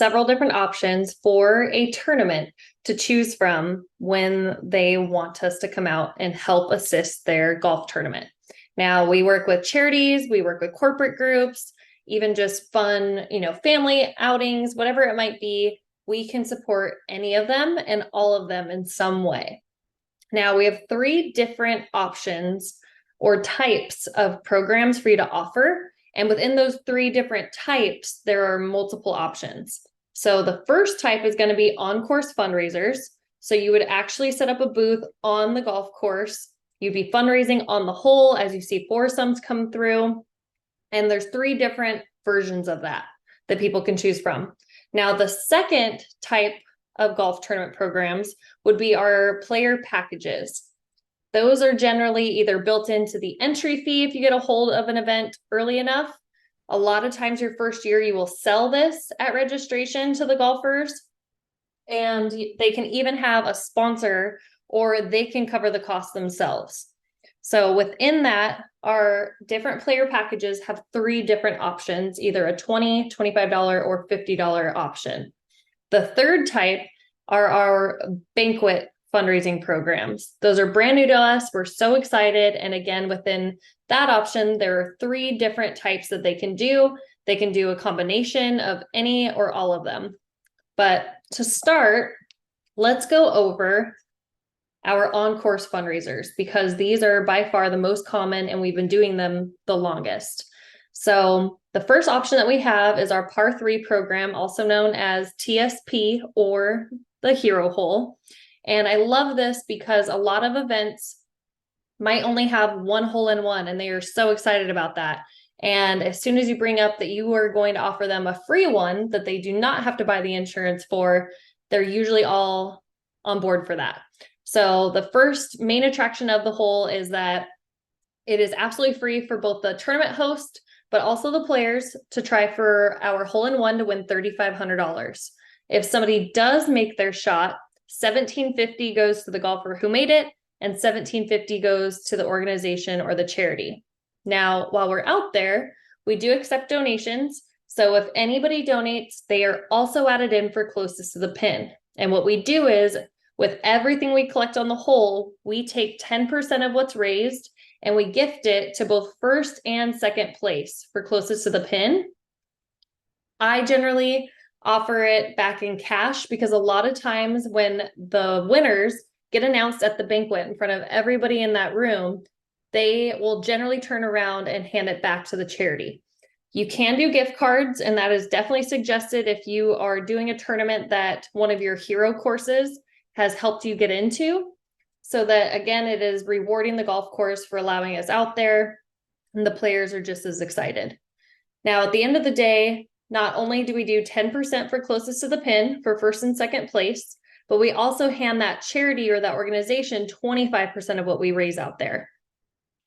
several different options for a tournament to choose from when they want us to come out and help assist their golf tournament. Now, we work with charities, we work with corporate groups, even just fun, family outings, whatever it might be. We can support any of them and all of them in some way. Now, we have 3 different options or types of programs for you to offer. And within those 3 different types, there are multiple options. So the first type is going to be on-course fundraisers. So you would actually set up a booth on the golf course. You'd be fundraising on the hole as you see foursomes come through. And there's 3 different versions of that people can choose from. Now, the second type of golf tournament programs would be our player packages. Those are generally either built into the entry fee if you get a hold of an event early enough. A lot of times your first year, you will sell this at registration to the golfers, and they can even have a sponsor or they can cover the cost themselves. So within that, our different player packages have 3 different options, either a $20, $25, or $50 option. The third type are our banquet fundraising programs. Those are brand new to us. We're so excited. And again, within that option, there are 3 different types that they can do. They can do a combination of any or all of them. But to start, let's go over our on-course fundraisers, because these are by far the most common and we've been doing them the longest. So the first option that we have is our Par 3 program, also known as TSP or the Hero Hole. And I love this because a lot of events might only have 1 hole-in-one, and they are so excited about that. And as soon as you bring up that you are going to offer them a free one that they do not have to buy the insurance for, they're usually all on board for that. So the first main attraction of the hole is that it is absolutely free for both the tournament host, but also the players to try for our hole-in-one to win $3,500. If somebody does make their shot, $1,750 goes to the golfer who made it, and $1,750 goes to the organization or the charity. Now, while we're out there, we do accept donations. So if anybody donates, they are also added in for closest to the pin. And what we do is, with everything we collect on the hole, we take 10% of what's raised and we gift it to both first and second place for closest to the pin. I generally offer it back in cash because a lot of times when the winners get announced at the banquet in front of everybody in that room, they will generally turn around and hand it back to the charity. You can do gift cards, and that is definitely suggested if you are doing a tournament that one of your hero courses has helped you get into, so that again, it is rewarding the golf course for allowing us out there, and the players are just as excited. Now, at the end of the day, not only do we do 10% for closest to the pin for first and second place, but we also hand that charity or that organization 25% of what we raise out there.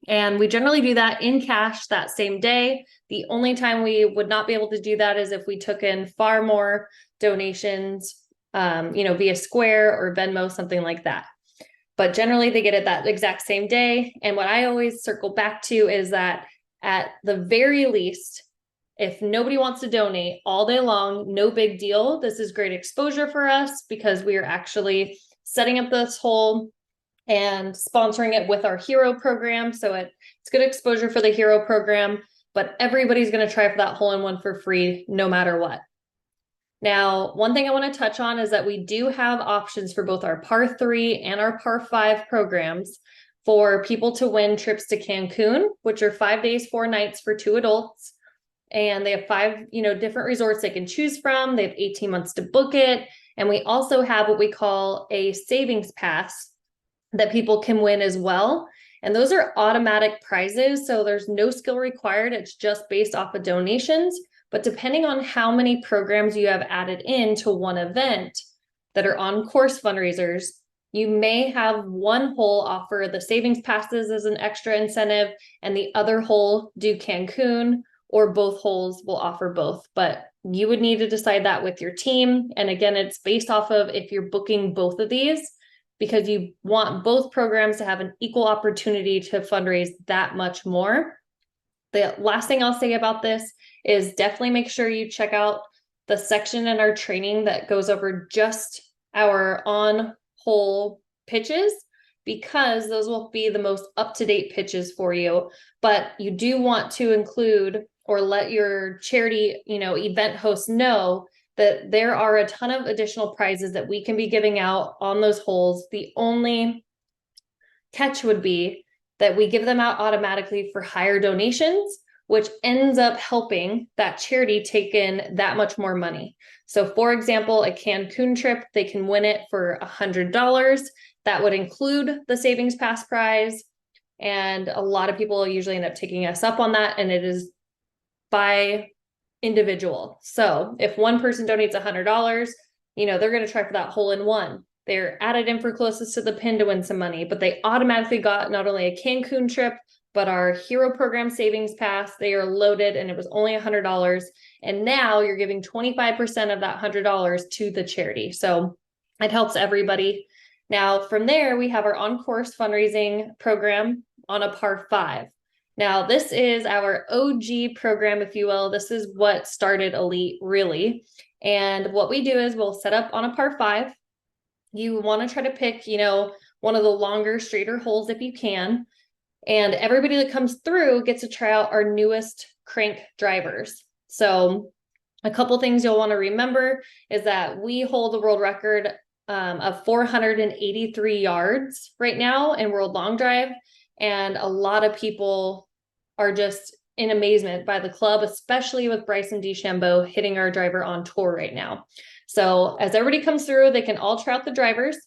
And we generally do that in cash that same day. The only time we would not be able to do that is if we took in far more donations, via Square or Venmo, something like that. But generally they get it that exact same day. And what I always circle back to is that at the very least, if nobody wants to donate all day long, no big deal. This is great exposure for us because we are actually setting up this hole and sponsoring it with our hero program. So it's good exposure for the hero program, but everybody's going to try for that hole-in-one for free, no matter what. Now, one thing I want to touch on is that we do have options for both our Par 3 and our Par 5 programs for people to win trips to Cancun, which are 5 days, 4 nights for 2 adults. And they have 5, different resorts they can choose from. They have 18 months to book it. And we also have what we call a savings pass that people can win as well. And those are automatic prizes. So there's no skill required. It's just based off of donations. But depending on how many programs you have added into one event that are on course fundraisers, you may have one hole offer the savings passes as an extra incentive, and the other hole do Cancun, or both holes will offer both. But you would need to decide that with your team. And again, it's based off of if you're booking both of these, because you want both programs to have an equal opportunity to fundraise that much more. The last thing I'll say about this is definitely make sure you check out the section in our training that goes over just our on-hole pitches, because those will be the most up-to-date pitches for you. But you do want to include or let your charity, event host know that there are a ton of additional prizes that we can be giving out on those holes. The only catch would be that we give them out automatically for higher donations, which ends up helping that charity take in that much more money. So for example, a Cancun trip, they can win it for $100. That would include the savings pass prize. And a lot of people usually end up taking us up on that, and it is by individual. So if one person donates $100, they're going to try for that hole in one. They're added in for closest to the pin to win some money, but they automatically got not only a Cancun trip, but our Hero Program savings pass. They are loaded, and it was only $100. And now you're giving 25% of that $100 to the charity. So it helps everybody. Now, from there, we have our on-course fundraising program on a par 5. Now, this is our OG program, if you will. This is what started Elite, really. And what we do is we'll set up on a par 5. You want to try to pick, one of the longer, straighter holes if you can. And everybody that comes through gets to try out our newest crank drivers. So a couple things you'll want to remember is that we hold the world record of 483 yards right now in World Long Drive. And a lot of people are just in amazement by the club, especially with Bryson DeChambeau hitting our driver on tour right now. So as everybody comes through, they can all try out the drivers.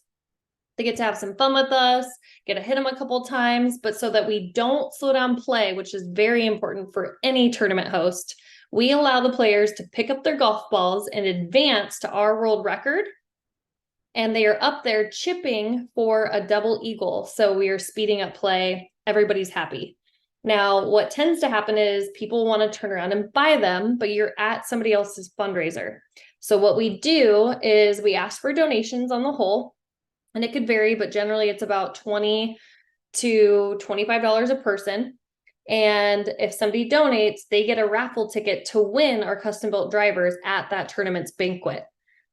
They get to have some fun with us, get to hit them a couple times, but so that we don't slow down play, which is very important for any tournament host, we allow the players to pick up their golf balls and advance to our world record. And they are up there chipping for a double eagle. So we are speeding up play. Everybody's happy. Now, what tends to happen is people want to turn around and buy them, but you're at somebody else's fundraiser. So what we do is we ask for donations on the hole, and it could vary, but generally it's about $20 to $25 a person. And if somebody donates, they get a raffle ticket to win our custom built drivers at that tournament's banquet.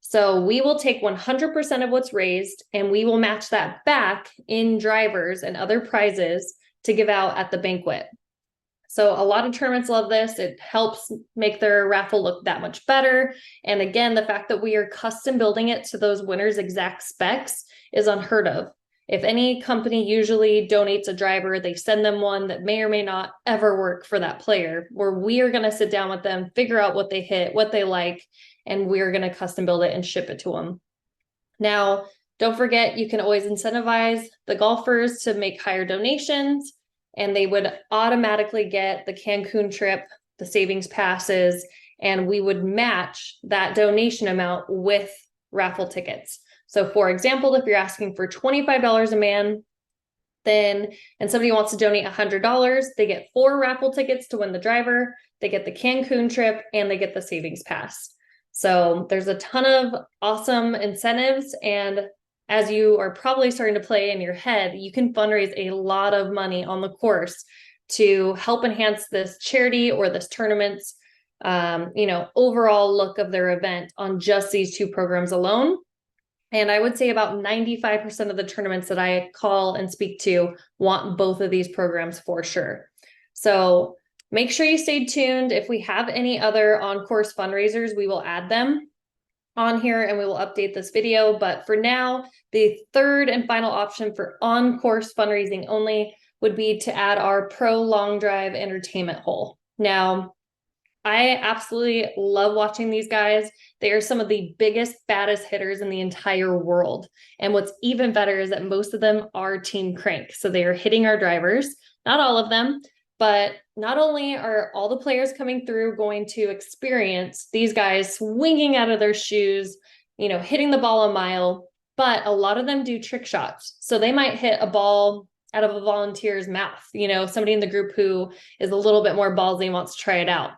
So we will take 100% of what's raised, and we will match that back in drivers and other prizes to give out at the banquet. So a lot of tournaments love this. It helps make their raffle look that much better. And again, the fact that we are custom building it to those winners' exact specs is unheard of. If any company usually donates a driver, they send them one that may or may not ever work for that player, where we are going to sit down with them, figure out what they hit, what they like, and we're going to custom build it and ship it to them. Now, don't forget, you can always incentivize the golfers to make higher donations, and they would automatically get the Cancun trip, the savings passes, and we would match that donation amount with raffle tickets. So for example, if you're asking for $25 a man, then, and somebody wants to donate $100, they get 4 raffle tickets to win the driver, they get the Cancun trip, and they get the savings pass. So there's a ton of awesome incentives, and as you are probably starting to play in your head, you can fundraise a lot of money on the course to help enhance this charity or this tournament's, overall look of their event on just these 2 programs alone. And I would say about 95% of the tournaments that I call and speak to want both of these programs for sure. So make sure you stay tuned. If we have any other on-course fundraisers, we will add them on here and we will update this video. But for now, the third and final option for on-course fundraising only would be to add our Pro Long Drive entertainment hole. Now, I absolutely love watching these guys. They are some of the biggest, baddest hitters in the entire world. And what's even better is that most of them are Team Crank. So they are hitting our drivers, not all of them, but not only are all the players coming through going to experience these guys swinging out of their shoes, hitting the ball a mile, but a lot of them do trick shots. So they might hit a ball out of a volunteer's mouth, somebody in the group who is a little bit more ballsy and wants to try it out.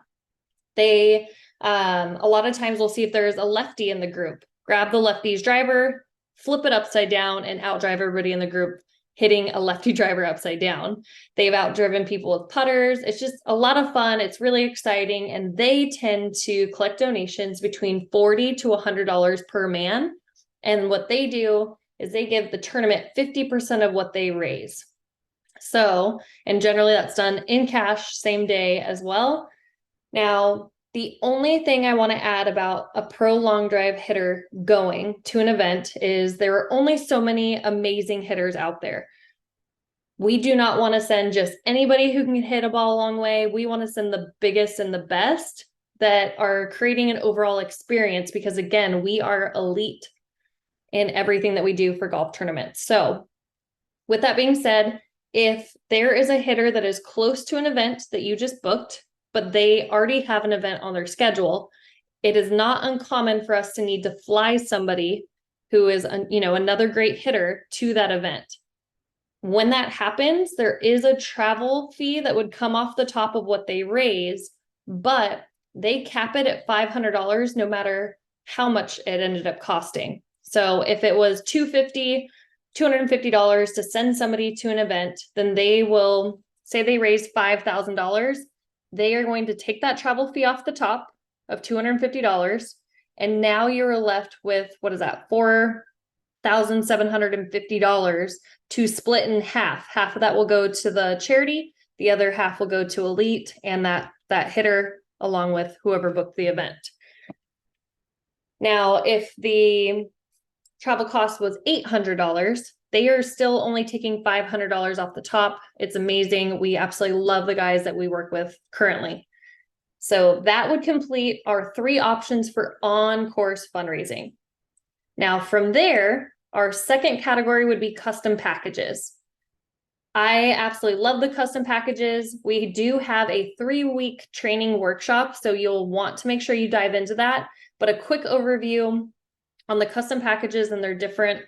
They, a lot of times we'll see if there's a lefty in the group, grab the lefty's driver, flip it upside down and outdrive everybody in the group, hitting a lefty driver upside down. They've outdriven people with putters. It's just a lot of fun. It's really exciting. And they tend to collect donations between $40 to $100 per man. And what they do is they give the tournament 50% of what they raise. So, and generally that's done in cash, same day as well. Now, the only thing I want to add about a pro long drive hitter going to an event is there are only so many amazing hitters out there. We do not want to send just anybody who can hit a ball a long way. We want to send the biggest and the best that are creating an overall experience because, again, we are elite in everything that we do for golf tournaments. So, with that being said, if there is a hitter that is close to an event that you just booked, but they already have an event on their schedule, it is not uncommon for us to need to fly somebody who is, another great hitter to that event. When that happens, there is a travel fee that would come off the top of what they raise, but they cap it at $500 no matter how much it ended up costing. So if it was $250 to send somebody to an event, then they will say they raise $5,000. They are going to take that travel fee off the top of $250. And now you're left with, what is that? $4,750 to split in half. Half of that will go to the charity. The other half will go to Elite and that hitter along with whoever booked the event. Now, if the travel cost was $800, they are still only taking $500 off the top. It's amazing. We absolutely love the guys that we work with currently. So that would complete our 3 options for on-course fundraising. Now from there, our second category would be custom packages. I absolutely love the custom packages. We do have a 3-week training workshop, so you'll want to make sure you dive into that. But a quick overview on the custom packages and their different,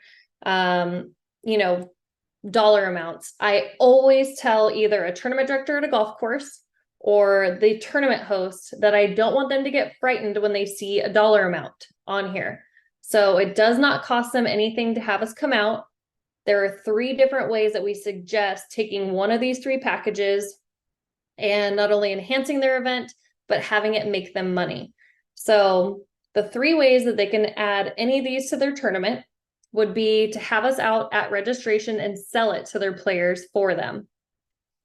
dollar amounts. I always tell either a tournament director at a golf course or the tournament host that I don't want them to get frightened when they see a dollar amount on here. So it does not cost them anything to have us come out. There are 3 different ways that we suggest taking one of these 3 packages and not only enhancing their event, but having it make them money. So the 3 ways that they can add any of these to their tournament would be to have us out at registration and sell it to their players for them.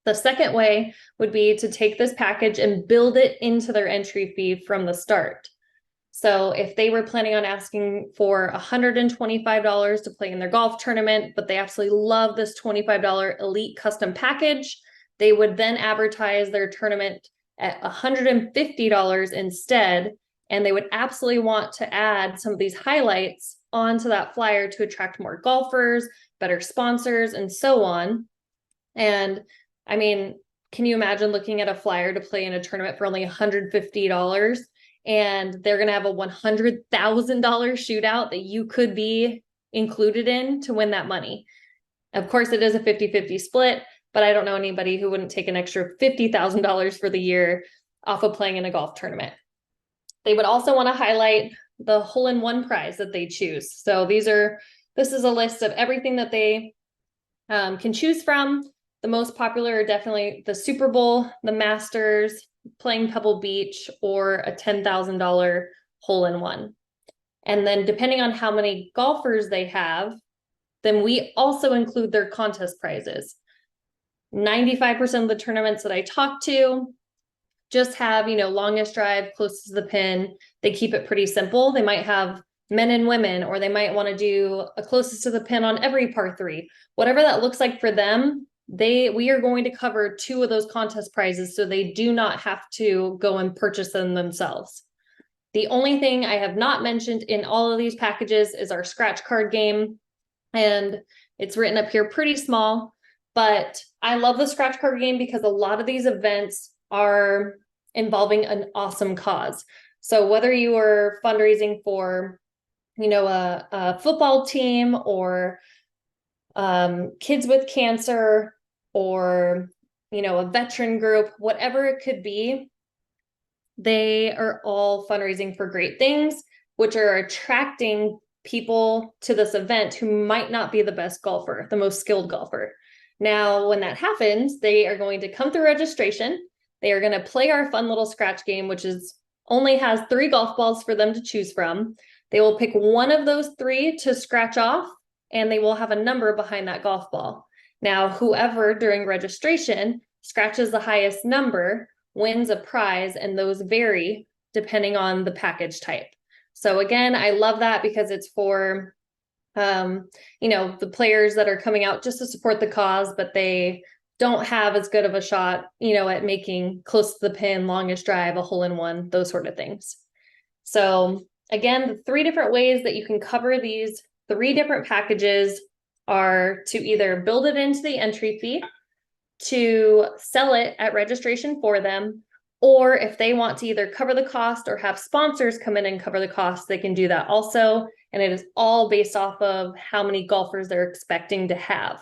The second way would be to take this package and build it into their entry fee from the start. So if they were planning on asking for $125 to play in their golf tournament, but they absolutely love this $25 Elite custom package, they would then advertise their tournament at $150 instead. And they would absolutely want to add some of these highlights onto that flyer to attract more golfers, better sponsors, and so on. And I mean, can you imagine looking at a flyer to play in a tournament for only $150 and they're going to have a $100,000 shootout that you could be included in to win that money? Of course, it is a 50-50 split, but I don't know anybody who wouldn't take an extra $50,000 for the year off of playing in a golf tournament. They would also want to highlight the hole-in-one prize that they choose. So this is a list of everything that they can choose from. The most popular are definitely the Super Bowl, the Masters, playing Pebble Beach, or a $10,000 hole-in-one. And then depending on how many golfers they have, then we also include their contest prizes. 95% of the tournaments that I talk to just have, longest drive, closest to the pin. They keep it pretty simple. They might have men and women, or they might want to do a closest to the pin on every par 3. Whatever that looks like for them, we are going to cover 2 of those contest prizes, so they do not have to go and purchase them themselves. The only thing I have not mentioned in all of these packages is our scratch card game, and it's written up here pretty small, but I love the scratch card game because a lot of these events are involving an awesome cause. So whether you are fundraising for, a football team or kids with cancer or, a veteran group, whatever it could be, they are all fundraising for great things, which are attracting people to this event who might not be the best golfer, the most skilled golfer. Now, when that happens, they are going to come through registration. They are going to play our fun little scratch game, which is only has 3 golf balls for them to choose from. They will pick one of those 3 to scratch off, and they will have a number behind that golf ball. Now, whoever during registration scratches the highest number wins a prize, and those vary depending on the package type. So again, I love that because it's for, the players that are coming out just to support the cause, but they don't have as good of a shot, at making close to the pin, longest drive, a hole-in-one, those sort of things. So again, the 3 different ways that you can cover these 3 different packages are to either build it into the entry fee, to sell it at registration for them, or if they want to either cover the cost or have sponsors come in and cover the cost, they can do that also. And it is all based off of how many golfers they're expecting to have.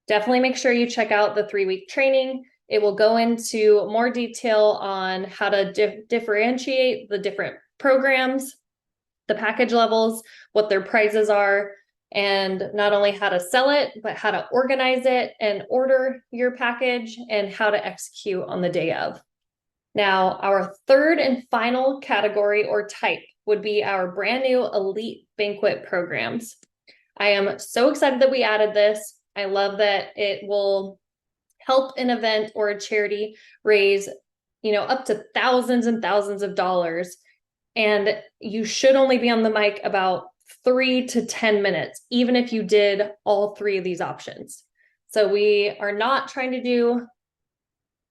Definitely make sure you check out the 3-week training. It will go into more detail on how to differentiate the different programs, the package levels, what their prices are, and not only how to sell it, but how to organize it and order your package and how to execute on the day of. Now, our third and final category or type would be our brand new elite banquet programs. I am so excited that we added this. I love that it will help an event or a charity raise, up to thousands and thousands of dollars. And you should only be on the mic about 3 to 10 minutes, even if you did all 3 of these options. So we are not trying to do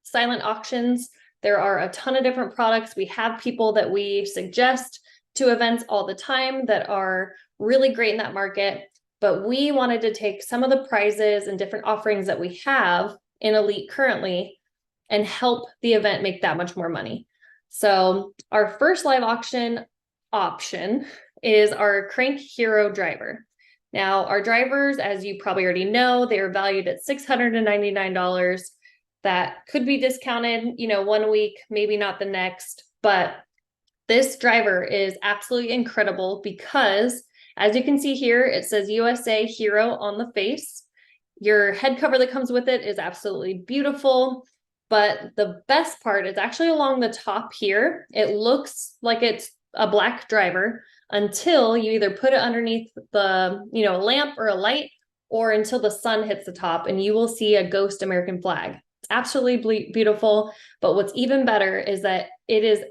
silent auctions. There are a ton of different products. We have people that we suggest to events all the time that are really great in that market, but we wanted to take some of the prizes and different offerings that we have in Elite currently and help the event make that much more money. So our first live auction option is our Crank Hero driver. Now, our drivers, as you probably already know, they are valued at $699. That could be discounted, 1 week, maybe not the next, but this driver is absolutely incredible because, as you can see here, it says USA Hero on the face. Your head cover that comes with it is absolutely beautiful, but the best part is actually along the top here. It looks like it's a black driver until you either put it underneath the, lamp or a light, or until the sun hits the top and you will see a ghost American flag. It's absolutely beautiful, but what's even better is that it is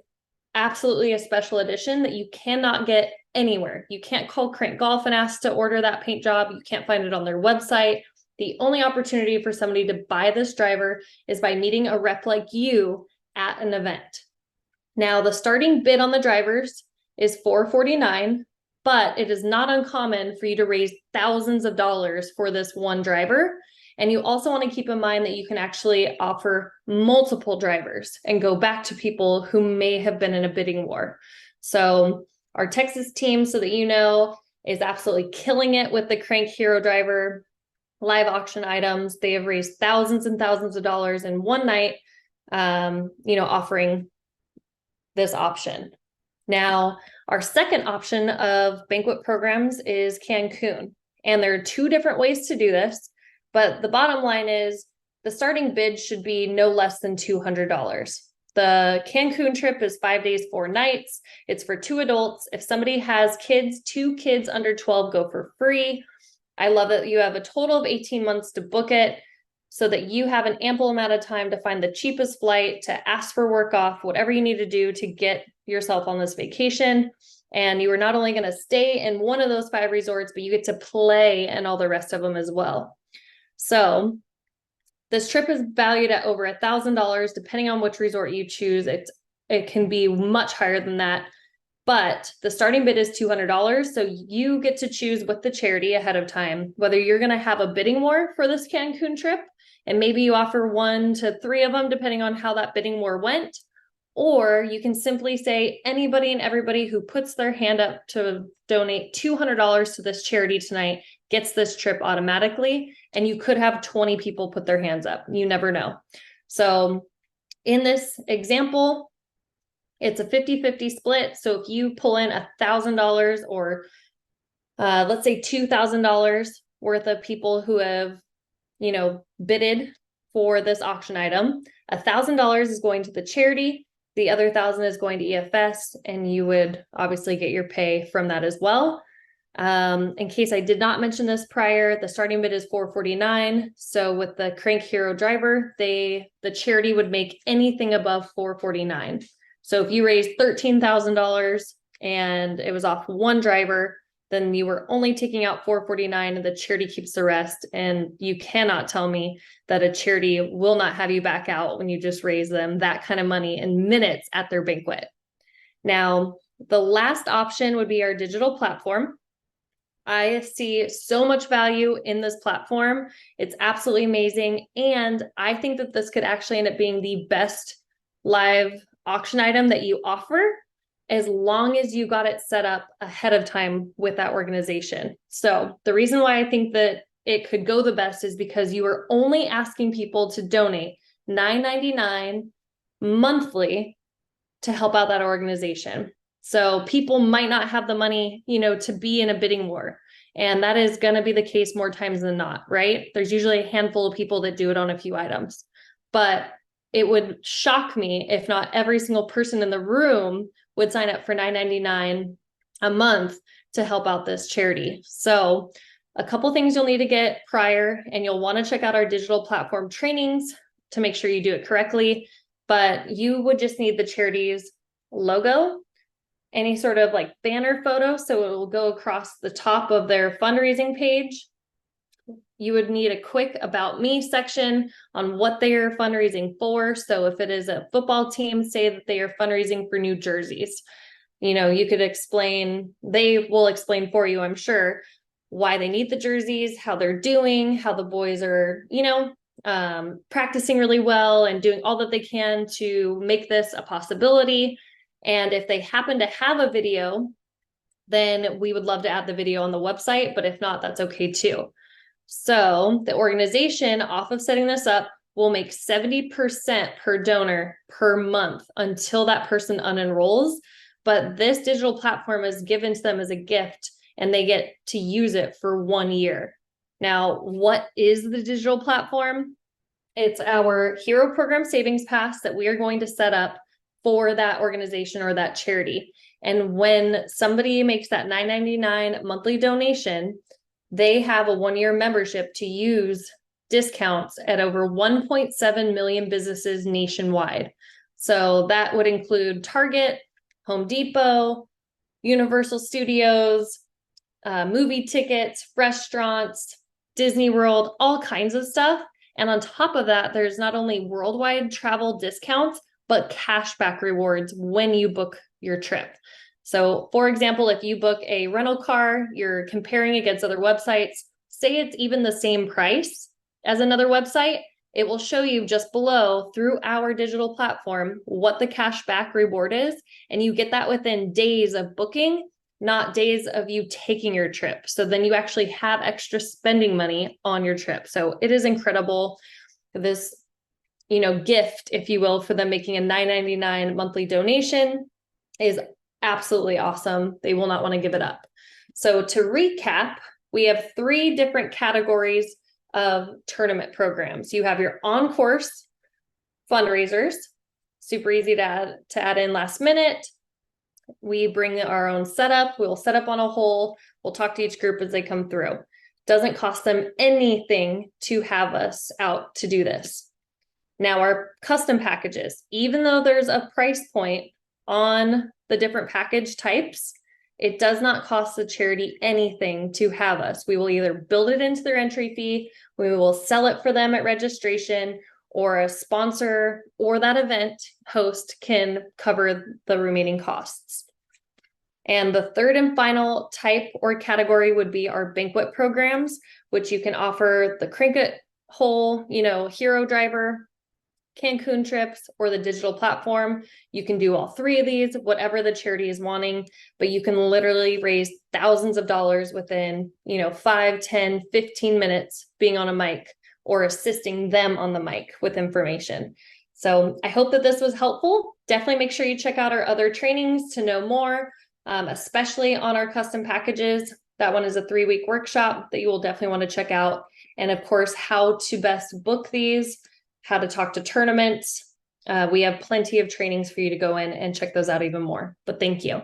absolutely a special edition that you cannot get anywhere. You can't call Crank Golf and ask to order that paint job. You can't find it on their website. The only opportunity for somebody to buy this driver is by meeting a rep like you at an event. Now, the starting bid on the drivers is $449, but it is not uncommon for you to raise thousands of dollars for this one driver. And you also want to keep in mind that you can actually offer multiple drivers and go back to people who may have been in a bidding war. So our Texas team, so that you know, is absolutely killing it with the Crank Hero driver live auction items. They have raised thousands and thousands of dollars in one night, offering this option. Now, our second option of banquet programs is Cancun. And there are 2 different ways to do this, but the bottom line is the starting bid should be no less than $200. The Cancun trip is 5 days, 4 nights. It's for 2 adults. If somebody has kids, 2 kids under 12 go for free. I love that you have a total of 18 months to book it so that you have an ample amount of time to find the cheapest flight, to ask for work off, whatever you need to do to get yourself on this vacation. And you are not only going to stay in one of those 5 resorts, but you get to play in all the rest of them as well. So this trip is valued at over $1,000, depending on which resort you choose. It can be much higher than that, but the starting bid is $200. So you get to choose with the charity ahead of time, whether you're going to have a bidding war for this Cancun trip, and maybe you offer 1 to 3 of them, depending on how that bidding war went. Or you can simply say anybody and everybody who puts their hand up to donate $200 to this charity tonight gets this trip automatically. And you could have 20 people put their hands up. You never know. So in this example, it's a 50-50 split. So if you pull in $1,000 or let's say $2,000 worth of people who have, bidded for this auction item. $1,000 is going to the charity. The other 1,000 is going to EFS, and you would obviously get your pay from that as well. In case I did not mention this prior, the starting bid is $449. So with the Crank Hero driver, the charity would make anything above $449. So if you raised $13,000 and it was off one driver, then you were only taking out $449 and the charity keeps the rest. And you cannot tell me that a charity will not have you back out when you just raise them that kind of money in minutes at their banquet. Now, the last option would be our digital platform. I see so much value in this platform. It's absolutely amazing. And I think that this could actually end up being the best live auction item that you offer, as long as you got it set up ahead of time with that organization. So the reason why I think that it could go the best is because you are only asking people to donate $9.99 monthly to help out that organization. So people might not have the money, to be in a bidding war. And that is going to be the case more times than not, right? There's usually a handful of people that do it on a few items. But it would shock me if not every single person in the room would sign up for $9.99 a month to help out this charity. So a couple things you'll need to get prior, and you'll want to check out our digital platform trainings to make sure you do it correctly. But you would just need the charity's logo, any sort of like banner photo, so it will go across the top of their fundraising page. You would need a quick about me section on what they are fundraising for. So if it is a football team, say that they are fundraising for new jerseys, you could explain, they will explain for you, I'm sure, why they need the jerseys, how they're doing, how the boys are, practicing really well and doing all that they can to make this a possibility. And if they happen to have a video, then we would love to add the video on the website, but if not, that's okay too. So the organization, off of setting this up, will make 70% per donor per month until that person unenrolls. But this digital platform is given to them as a gift, and they get to use it for 1 year. Now, what is the digital platform? It's our Hero Program Savings Pass that we are going to set up for that organization or that charity. And when somebody makes that $9.99 monthly donation, they have a 1-year membership to use discounts at over 1.7 million businesses nationwide. So that would include Target, Home Depot, Universal Studios, movie tickets, restaurants, Disney World, all kinds of stuff. And on top of that, there's not only worldwide travel discounts, but cashback rewards when you book your trip. So for example, if you book a rental car, you're comparing against other websites, say it's even the same price as another website, it will show you just below through our digital platform what the cashback reward is. And you get that within days of booking, not days of you taking your trip. So then you actually have extra spending money on your trip. So it is incredible. This, gift, if you will, for them making a $9.99 monthly donation is absolutely awesome. They will not want to give it up. So to recap, we have 3 different categories of tournament programs. You have your on-course fundraisers, super easy to add in last minute. We bring our own setup. We'll set up on a hole. We'll talk to each group as they come through. Doesn't cost them anything to have us out to do this. Now, our custom packages, even though there's a price point on the different package types, it does not cost the charity anything to have us. We will either build it into their entry fee, we will sell it for them at registration, or a sponsor or that event host can cover the remaining costs. And the third and final type or category would be our banquet programs, which you can offer the Crank It whole, hero driver, Cancun trips, or the digital platform. You can do all 3 of these, whatever the charity is wanting, but you can literally raise thousands of dollars within, 5, 10, 15 minutes being on a mic or assisting them on the mic with information. So I hope that this was helpful. Definitely make sure you check out our other trainings to know more, especially on our custom packages. That one is a 3-week workshop that you will definitely want to check out. And of course, how to best book these, how to talk to tournaments. We have plenty of trainings for you to go in and check those out even more. But thank you.